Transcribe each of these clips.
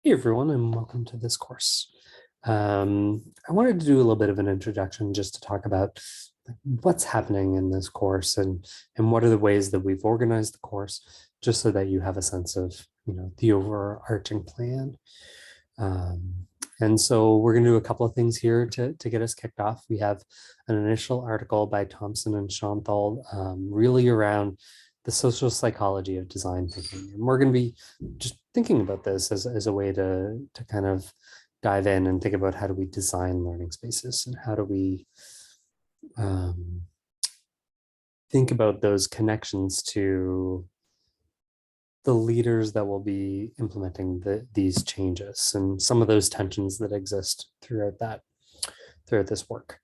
Hey everyone, and welcome to this course. I wanted to do a little bit of an introduction just to talk about what's happening in this course and what are the ways that we've organized the course, just so that you have a sense of the overarching plan. And so we're going to do a couple of things here to get us kicked off. We have an initial article by Thompson and Chantal, really around the social psychology of design thinking. And we're going to be just thinking about this as a way to kind of dive in and think about how do we design learning spaces and how do we think about those connections to the leaders that will be implementing these changes and some of those tensions that exist throughout this work.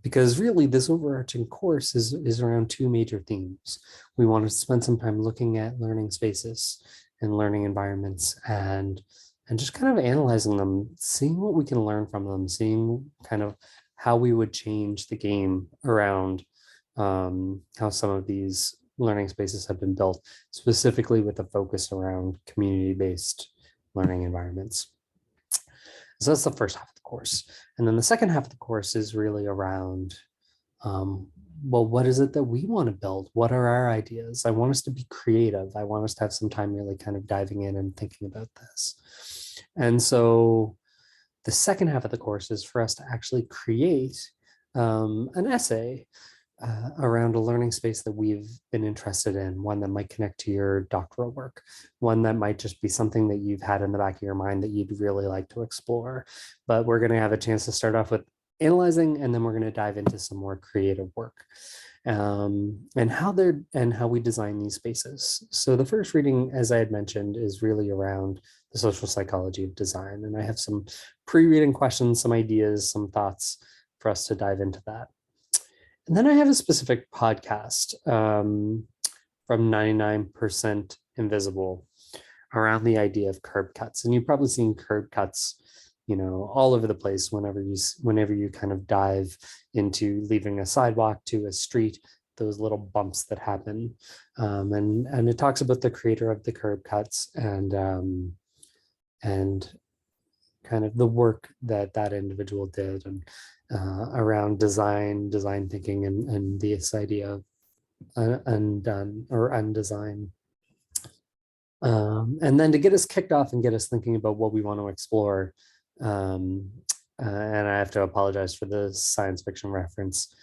Because really this overarching course is around two major themes. We want to spend some time looking at learning spaces and learning environments and just kind of analyzing them, seeing what we can learn from them, seeing kind of how we would change the game around how some of these learning spaces have been built, specifically with a focus around community-based learning environments. So that's the first half of the course. And then the second half of the course is really around, well, what is it that we want to build? What are our ideas? I want us to be creative. I want us to have some time really kind of diving in and thinking about this. And so the second half of the course is for us to actually create an essay around a learning space that we've been interested in, one that might connect to your doctoral work, one that might just be something that you've had in the back of your mind that you'd really like to explore. But we're going to have a chance to start off with analyzing, and then we're going to dive into some more creative work and how we design these spaces. So the first reading, as I had mentioned, is really around the social psychology of design. And I have some pre-reading questions, some ideas, some thoughts for us to dive into that. And then I have a specific podcast from 99% Invisible around the idea of curb cuts. And you've probably seen curb cuts, all over the place whenever you kind of dive into leaving a sidewalk to a street, those little bumps that happen. And it talks about the creator of the curb cuts and kind of the work that individual did and around design thinking and this idea of undone or undesign. And then to get us kicked off and get us thinking about what we want to explore, and I have to apologize for the science fiction reference,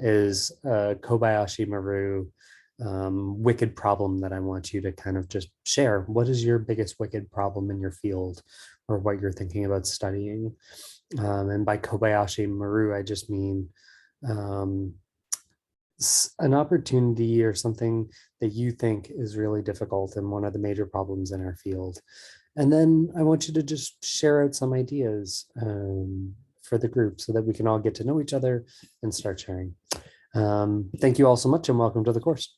is Kobayashi Maru wicked problem that I want you to kind of just share. What is your biggest wicked problem in your field or what you're thinking about studying? And by Kobayashi Maru, I just mean an opportunity or something that you think is really difficult and one of the major problems in our field. And then I want you to just share out some ideas for the group so that we can all get to know each other and start sharing. Thank you all so much and welcome to the course.